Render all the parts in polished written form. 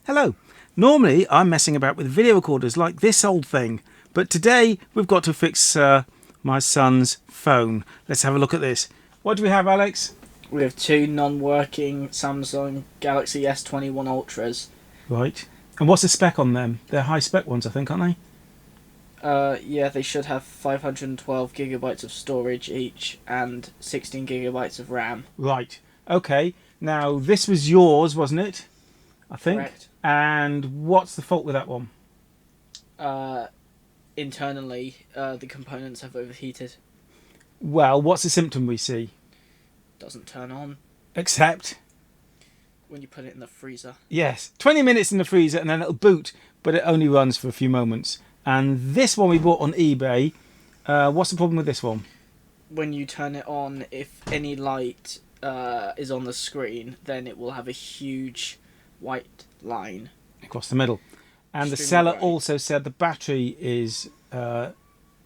Hello. Normally I'm messing about with video recorders like this old thing, but today we've got to fix my son's phone. Let's have a look at this. What do we have, Alex? We have two non-working Samsung Galaxy S21 Ultras. Right. And what's the spec on them? They're high spec ones, I think, aren't they? Yeah, they should have 512 gigabytes of storage each and 16 gigabytes of RAM. Right. Okay. Now, this was yours, wasn't it? I think. Correct. And what's the fault with that one? Internally, the components have overheated. Well, what's the symptom we see? Doesn't turn on Except, when you put it in the freezer. yes, 20 minutes in the freezer and then it'll boot, but it only runs for a few moments. And this one we bought on eBay. What's the problem with this one? When you turn it on, if any light is on the screen, then it will have a huge white line Across the middle. And the Extremely seller bright. also said the battery is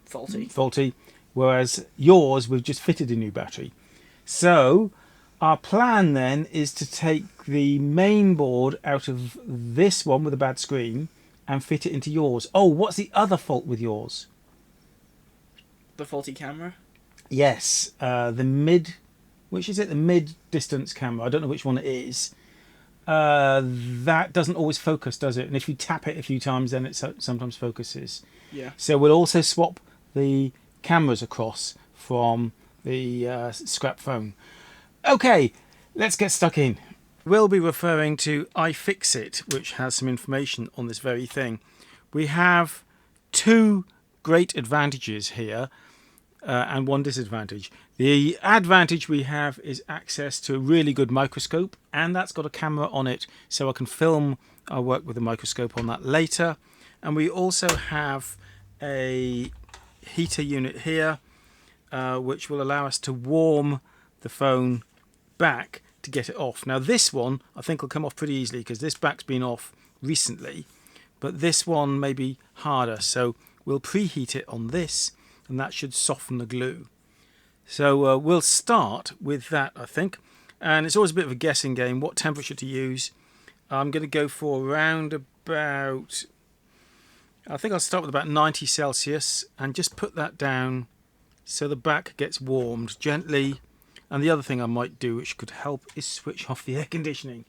faulty. whereas yours, we've just fitted a new battery. So our plan then is to take the main board out of this one with a bad screen and fit it into yours. Oh, what's the other fault with yours? The faulty camera. Yes, the mid, which is it? The mid distance camera. I don't know which one it is. That doesn't always focus, does it? And if you tap it a few times, then it sometimes focuses. Yeah. So we'll also swap the cameras across from the scrap phone. Okay, let's get stuck in. We'll be referring to Ifixit, which has some information on this very thing. We have two great advantages here and one disadvantage. The advantage we have is access to a really good microscope, and that's got a camera on it, so I can film our work with the microscope on that later. And we also have a heater unit here, which will allow us to warm the phone back to get it off. Now this one I think will come off pretty easily because this back's been off recently, but this one may be harder, so we'll preheat it on this and that should soften the glue. So we'll start with that, I think, and it's always a bit of a guessing game what temperature to use. I'm going to go for around about, I think I'll start with about 90 Celsius and just put that down so the back gets warmed gently. And the other thing I might do, which could help, is switch off the air conditioning.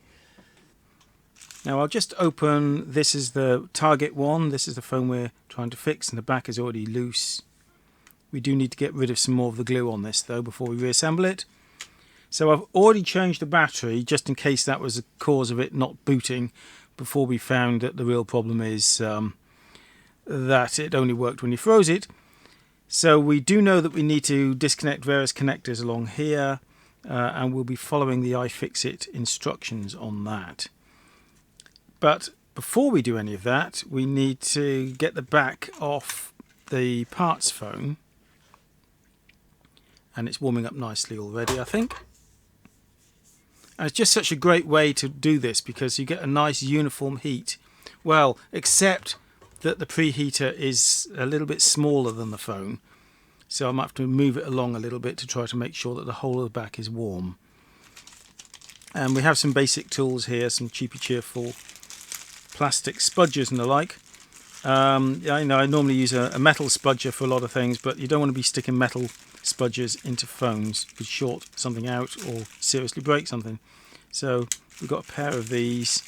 Now I'll just open, this is the target one, this is the phone we're trying to fix, and the back is already loose. We do need to get rid of some more of the glue on this though before we reassemble it. So I've already changed the battery just in case that was the cause of it not booting, before we found that the real problem is that it only worked when you froze it. So we do know that we need to disconnect various connectors along here, and we'll be following the Ifixit instructions on that. But before we do any of that, we need to get the back off the parts phone. And it's warming up nicely already, I think. And it's just such a great way to do this because you get a nice uniform heat. Well, except that the preheater is a little bit smaller than the phone, so I might have to move it along a little bit to try to make sure that the whole of the back is warm. And we have some basic tools here, some cheapy cheerful plastic spudgers and the like. I normally use a metal spudger for a lot of things, but you don't want to be sticking metal spudgers into phones. You could short something out or seriously break something. So we've got a pair of these,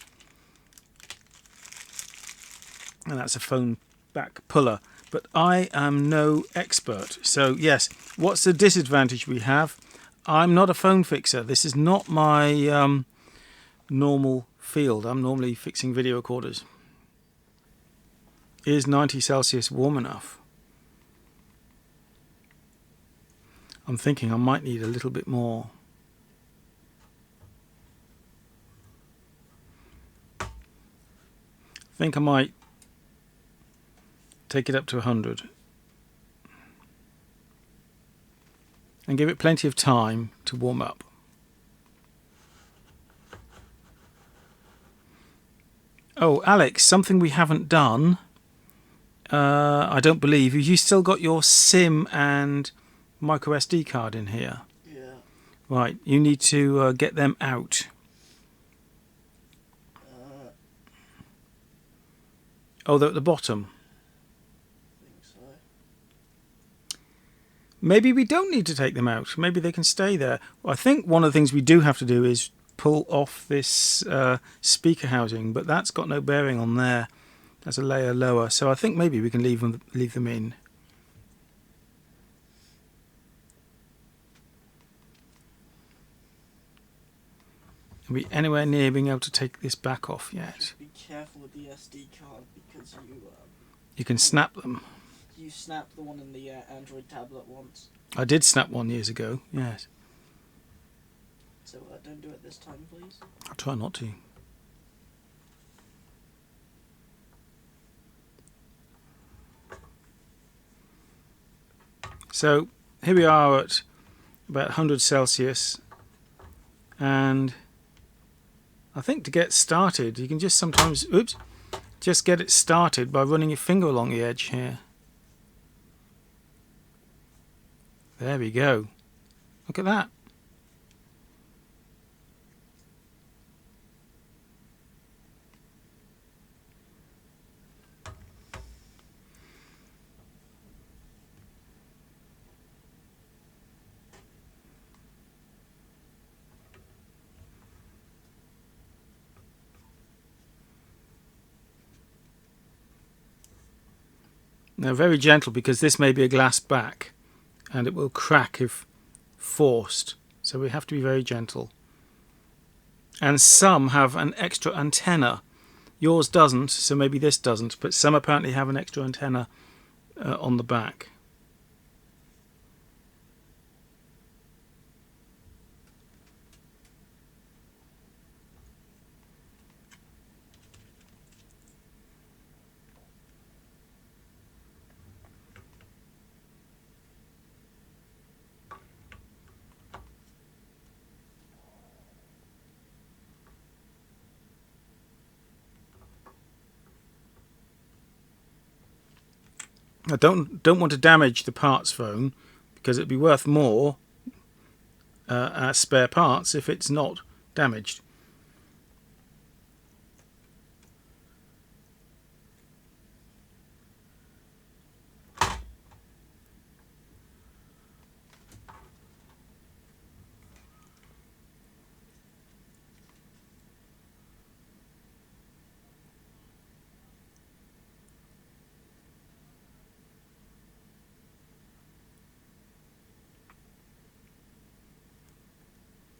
and that's a phone back puller, but I am no expert. So yes, what's the disadvantage we have? I'm not a phone fixer. This is not my normal field. I'm normally fixing video recorders. Is 90 Celsius warm enough? I'm thinking I might need a little bit more. I think I might take it up to 100 and give it plenty of time to warm up. Oh, Alex, something we haven't done, I don't believe. You still got your SIM and micro SD card in here. Yeah. Right, you need to get them out. Oh, they're at the bottom. I think so. Maybe we don't need to take them out. Maybe they can stay there. Well, I think one of the things we do have to do is pull off this speaker housing, but that's got no bearing on there. That's a layer lower, so I think maybe we can leave them in. Are we anywhere near being able to take this back off yet? Just be careful with the SD card because You can snap them. you snapped the one in the Android tablet once. I did snap one years ago, yes. So don't do it this time, please. I'll try not to. So here we are at about 100 Celsius, and I think to get started you can just sometimes just get it started by running your finger along the edge here. There we go. Look at that. Now very gentle, because this may be a glass back and it will crack if forced, so we have to be very gentle. And some have an extra antenna. Yours doesn't, so maybe this doesn't, but some apparently have an extra antenna on the back. I don't want to damage the parts phone, because it'd be worth more as spare parts if it's not damaged.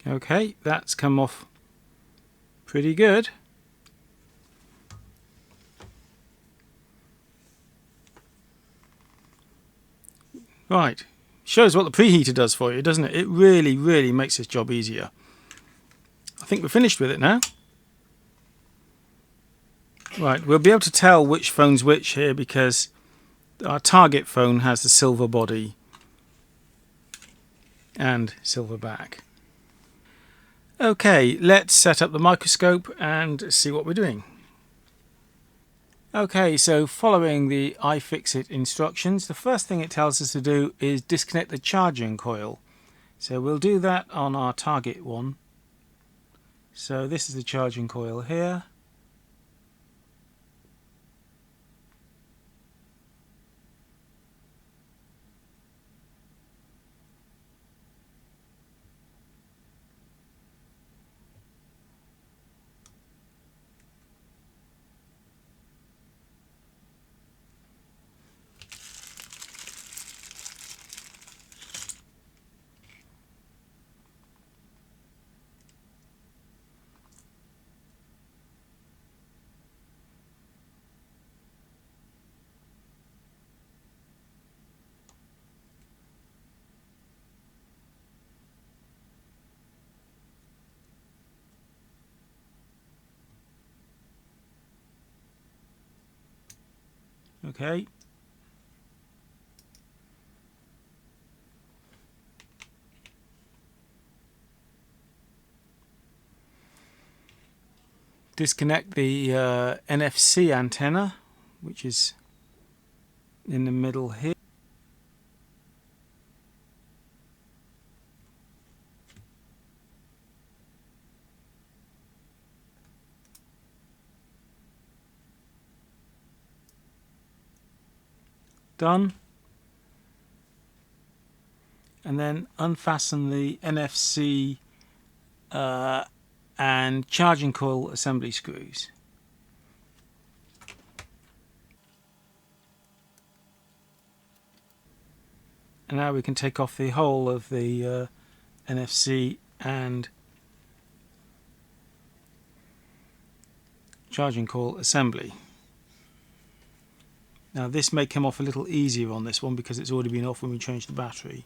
Okay, that's come off pretty good. Right, shows what the preheater does for you, doesn't it? It really, really makes this job easier. I think we're finished with it now. Right, we'll be able to tell which phone's which here, because our target phone has the silver body and silver back. Okay, let's set up the microscope and see what we're doing. Okay, so following the Ifixit instructions, the first thing it tells us to do is disconnect the charging coil. So we'll do that on our target one. So this is the charging coil here. Okay. Disconnect the NFC antenna, which is in the middle here. Done. And then unfasten the NFC and charging coil assembly screws. And now we can take off the whole of the NFC and charging coil assembly. Now this may come off a little easier on this one because it's already been off when we changed the battery.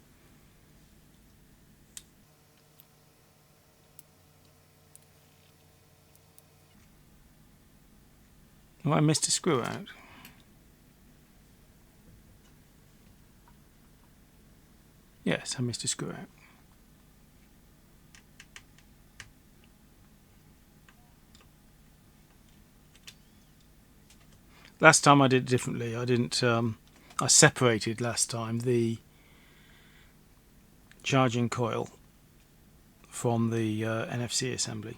Oh, I missed a screw out. Yes, I missed a screw out. Last time I did it differently. I separated last time the charging coil from the NFC assembly.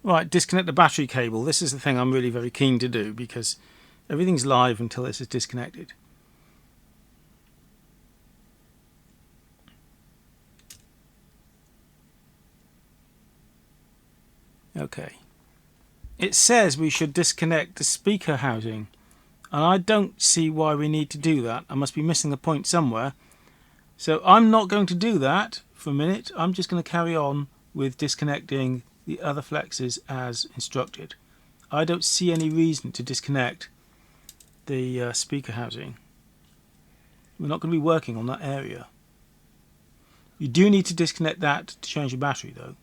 Right, disconnect the battery cable. This is the thing I'm really very keen to do because everything's live until this is disconnected. Okay. It says we should disconnect the speaker housing, and I don't see why we need to do that. I must be missing the point somewhere. So I'm not going to do that for a minute. I'm just going to carry on with disconnecting the other flexes as instructed. I don't see any reason to disconnect the speaker housing. We're not going to be working on that area. You do need to disconnect that to change the battery though.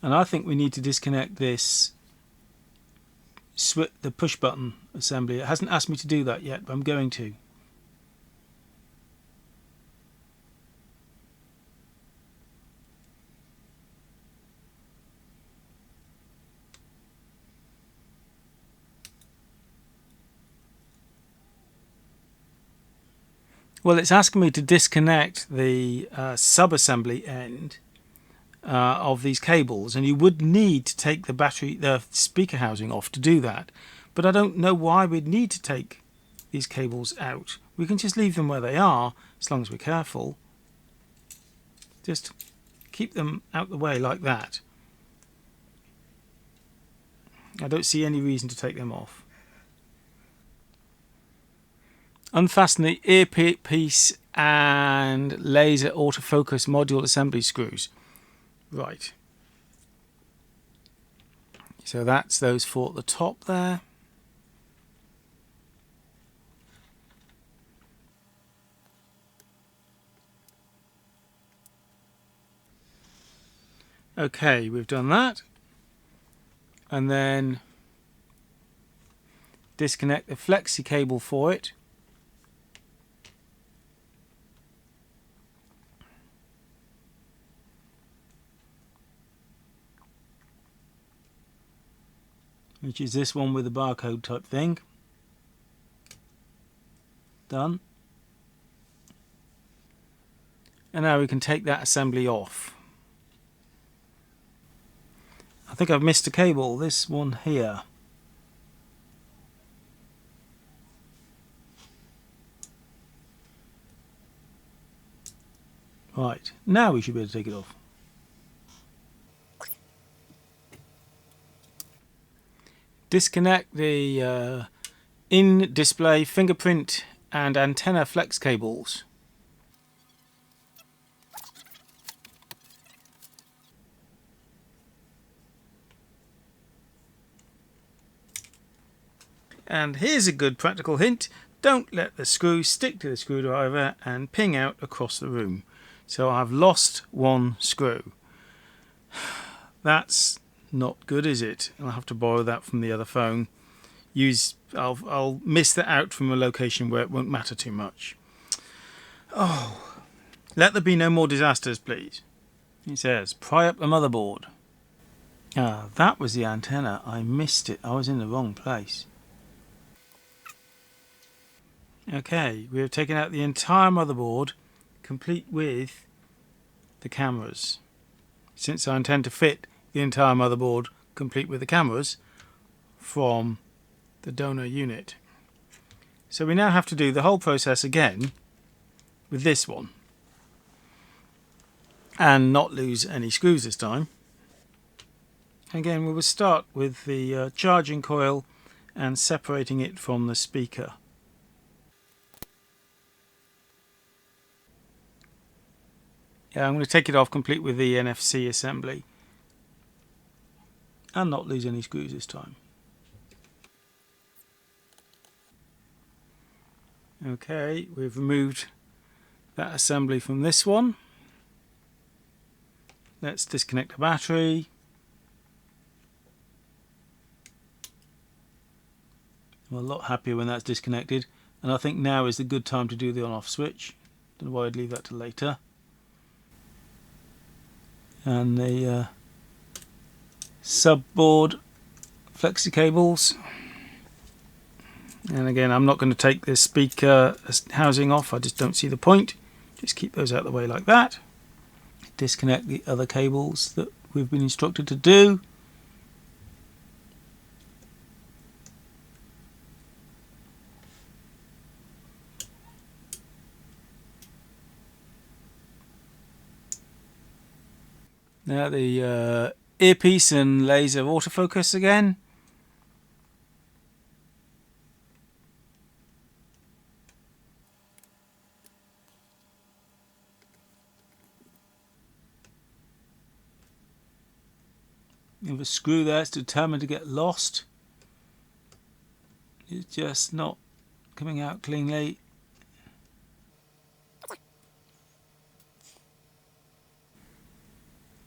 And I think we need to disconnect this the push button assembly. It hasn't asked me to do that yet, but I'm going to. Well, it's asking me to disconnect the sub-assembly end of these cables, and you would need to take the speaker housing off to do that, but I don't know why we'd need to take these cables out. We can just leave them where they are as long as we're careful. Just keep them out the way like that. I don't see any reason to take them off. Unfasten the earpiece and laser autofocus module assembly screws. Right, so that's those four at the top there. Okay, we've done that. And then disconnect the flexi cable for it. Which is this one with the barcode type thing. Done. And now we can take that assembly off. I think I've missed a cable, this one here. Right, now we should be able to take it off. Disconnect the in-display fingerprint and antenna flex cables. And here's a good practical hint. Don't let the screw stick to the screwdriver and ping out across the room. So I've lost one screw. That's not good, is it? I'll have to borrow that from the other phone. I'll miss that out from a location where it won't matter too much. Oh, let there be no more disasters, please. It says, pry up the motherboard. Ah, that was the antenna. I missed it. I was in the wrong place. Okay, we have taken out the entire motherboard, complete with the cameras. Since I intend to fit the entire motherboard, complete with the cameras, from the donor unit. So we now have to do the whole process again with this one. And not lose any screws this time. Again, we will start with the charging coil and separating it from the speaker. Yeah, I'm going to take it off complete with the NFC assembly and not lose any screws this time. Okay, we've removed that assembly from this one. Let's disconnect the battery. I'm a lot happier when that's disconnected, and I think now is the good time to do the on-off switch. Don't know why I'd leave that to later. And the subboard flexi cables. And again, I'm not going to take this speaker housing off, I just don't see the point. Just keep those out of the way like that. Disconnect the other cables that we've been instructed to do. Now the earpiece and laser autofocus again. You have a screw there, it's determined to get lost. It's just not coming out cleanly.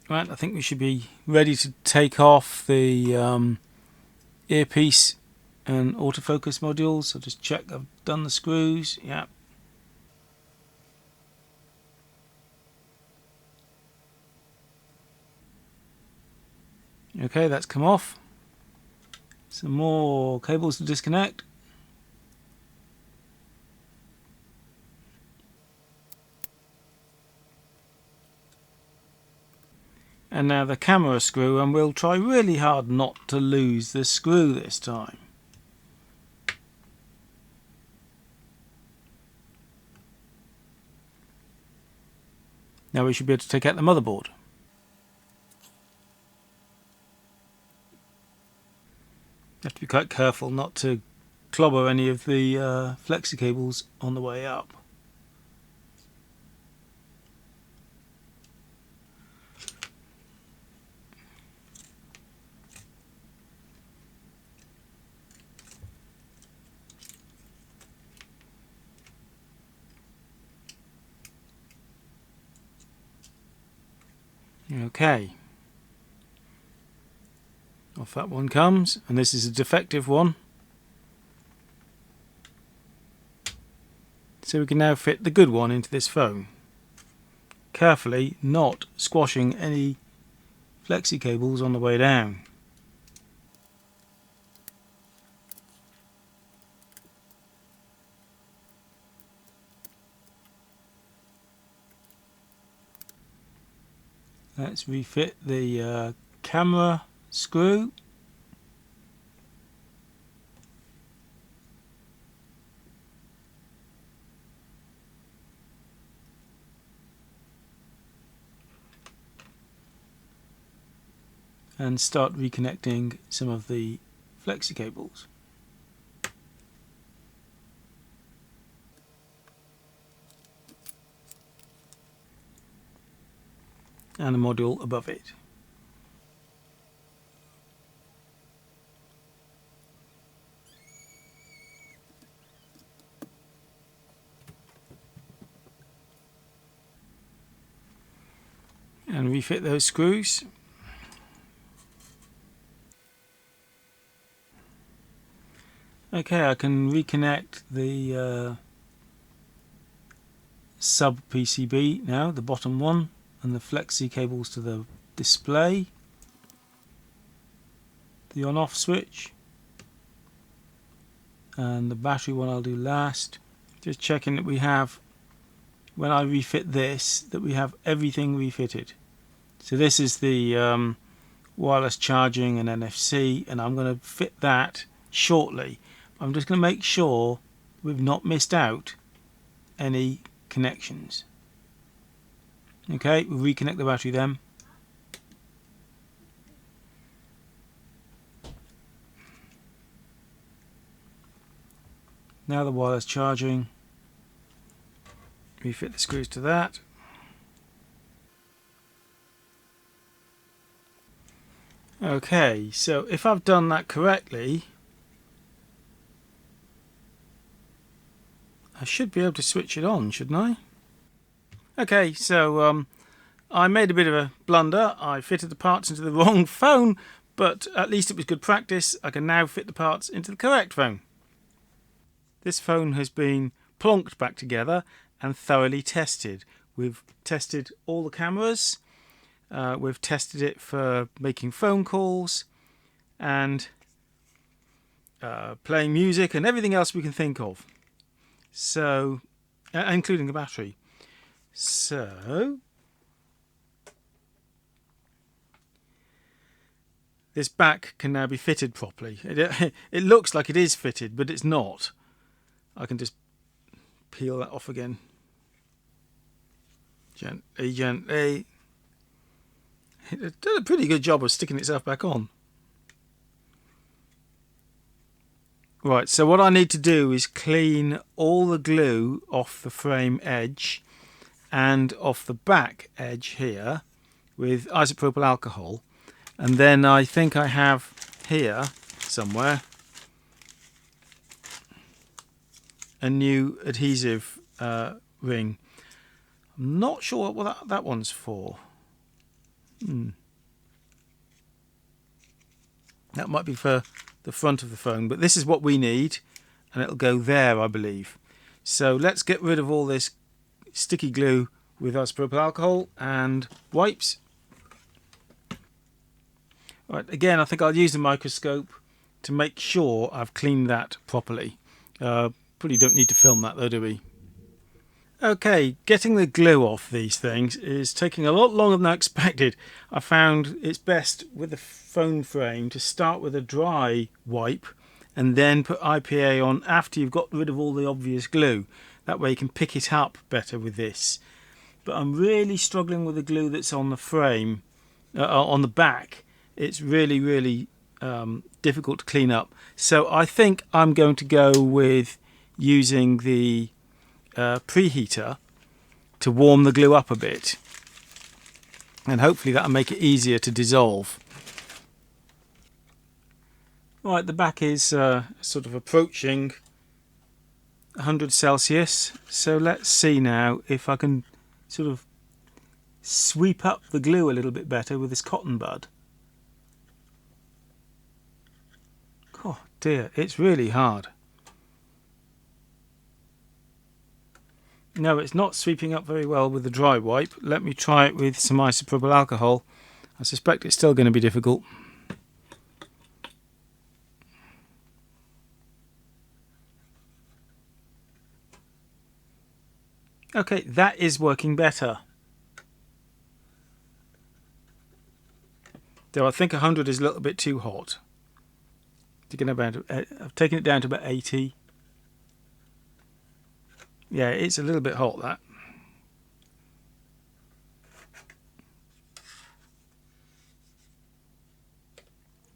Right, I think we should be ready to take off the earpiece and autofocus modules. I'll just check I've done the screws. Yeah. Okay, that's come off. Some more cables to disconnect. And now the camera screw, and we'll try really hard not to lose the screw this time. Now we should be able to take out the motherboard. Have to be quite careful not to clobber any of the flexi cables on the way up. Okay, off that one comes, and this is a defective one. So we can now fit the good one into this phone. Carefully, not squashing any flexi cables on the way down. Let's refit the camera screw. And start reconnecting some of the flexi cables. And the module above it. And refit those screws. Okay, I can reconnect the sub PCB now, the bottom one, and the flexi cables to the display, the on-off switch, and the battery one I'll do last. Just checking that we have, when I refit this, that we have everything refitted. So this is the wireless charging and NFC, and I'm going to fit that shortly. I'm just going to make sure we've not missed out any connections. Okay, we'll reconnect the battery then. Now the wireless charging. Refit the screws to that. Okay, so if I've done that correctly, I should be able to switch it on, shouldn't I? Okay, so I made a bit of a blunder. I fitted the parts into the wrong phone, but at least it was good practice. I can now fit the parts into the correct phone. This phone has been plonked back together and thoroughly tested. We've tested all the cameras, we've tested it for making phone calls and playing music and everything else we can think of. So, including the battery. So, this back can now be fitted properly. It looks like it is fitted, but it's not. I can just peel that off again. Gently, gently. It did a pretty good job of sticking itself back on. Right, so what I need to do is clean all the glue off the frame edge and off the back edge here with isopropyl alcohol. And then I think I have here somewhere a new adhesive ring. I'm not sure what that one's for. That might be for the front of the phone, but this is what we need, and it'll go there, I believe. So let's get rid of all this sticky glue with isopropyl alcohol and wipes. Right, again, I think I'll use the microscope to make sure I've cleaned that properly. Probably don't need to film that though, do we? Okay, getting the glue off these things is taking a lot longer than I expected. I found it's best with the phone frame to start with a dry wipe and then put IPA on after you've got rid of all the obvious glue. That way you can pick it up better with this. But I'm really struggling with the glue that's on the frame, on the back. It's really difficult to clean up. So I think I'm going to go with using the preheater to warm the glue up a bit, and hopefully that'll make it easier to dissolve. Right, the back is sort of approaching 100 Celsius, so let's see now if I can sort of sweep up the glue a little bit better with this cotton bud. Oh dear, it's really hard. No, it's not sweeping up very well with the dry wipe. Let me try it with some isopropyl alcohol. I suspect it's still going to be difficult. Okay, that is working better. Though I think 100 is a little bit too hot. I've taken it down to about 80. Yeah, it's a little bit hot, that.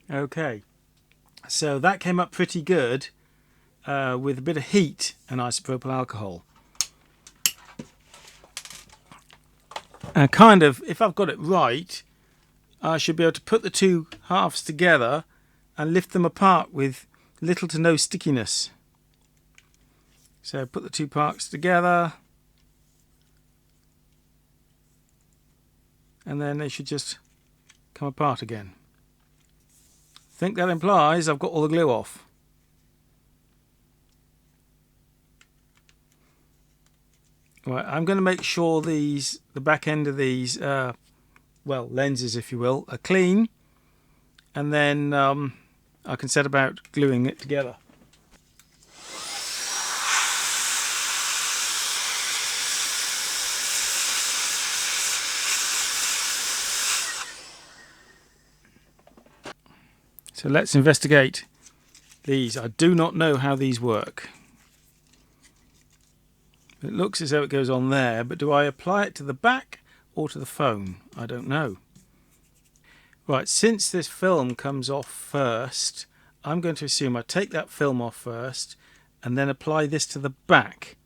Okay, so that came up pretty good with a bit of heat and isopropyl alcohol. And kind of, if I've got it right, I should be able to put the two halves together and lift them apart with little to no stickiness. So put the two parts together, and then they should just come apart again. I think that implies I've got all the glue off. Right, I'm going to make sure the back end of these, well, lenses, if you will, are clean, and then I can set about gluing it together. So let's investigate these. I do not know how these work. It looks as though it goes on there, but do I apply it to the back or to the phone? I don't know. Right, since this film comes off first, I'm going to assume I take that film off first and then apply this to the back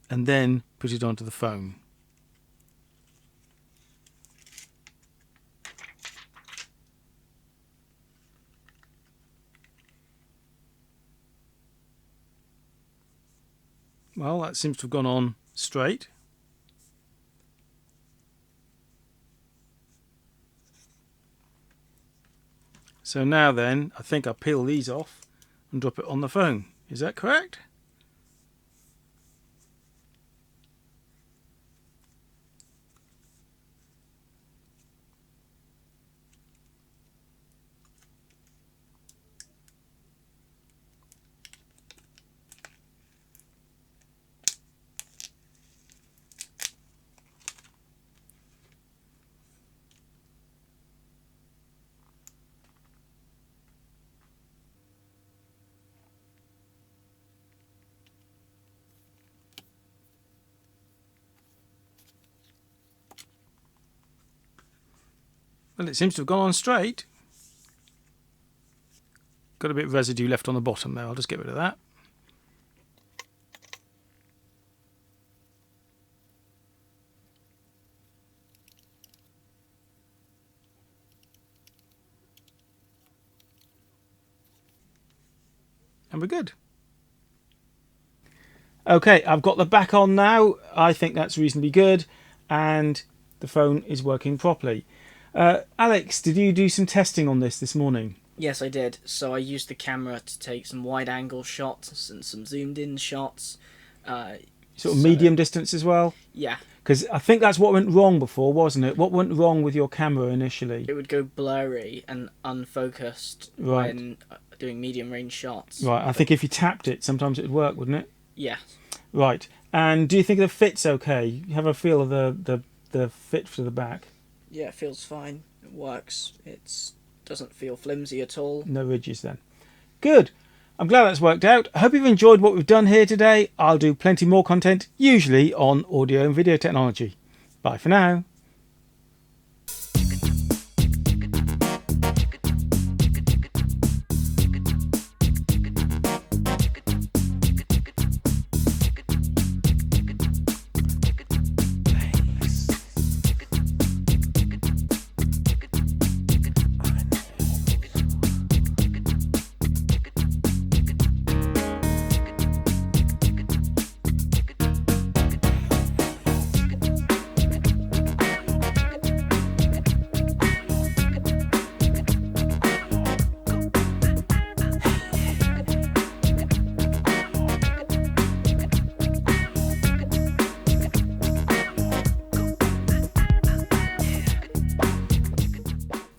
and then put it onto the phone. Well, that seems to have gone on straight. So now then, I think I'll peel these off and drop it on the phone. Is that correct? Well, it seems to have gone on straight. Got a bit of residue left on the bottom there. I'll just get rid of that. And we're good. Okay, I've got the back on now. I think that's reasonably good, and the phone is working properly. Alex, did you do some testing on this morning? Yes, I did. So I used the camera to take some wide-angle shots and some zoomed-in shots. Sort of medium distance as well? Yeah. Because I think that's what went wrong before, wasn't it? What went wrong with your camera initially? It would go blurry and unfocused when doing medium-range shots. Right, I think if you tapped it, sometimes it would work, wouldn't it? Yeah. Right, and do you think the fit's okay? You have a feel of the fit for the back? Yeah, it feels fine. It works. It doesn't feel flimsy at all. No ridges then. Good. I'm glad that's worked out. I hope you've enjoyed what we've done here today. I'll do plenty more content, usually on audio and video technology. Bye for now.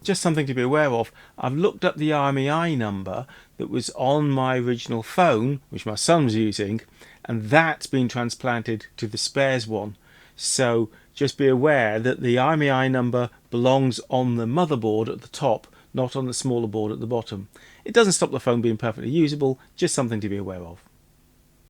Just something to be aware of. I've looked up the IMEI number that was on my original phone, which my son was using, and that's been transplanted to the spares one. So just be aware that the IMEI number belongs on the motherboard at the top, not on the smaller board at the bottom. It doesn't stop the phone being perfectly usable, just something to be aware of.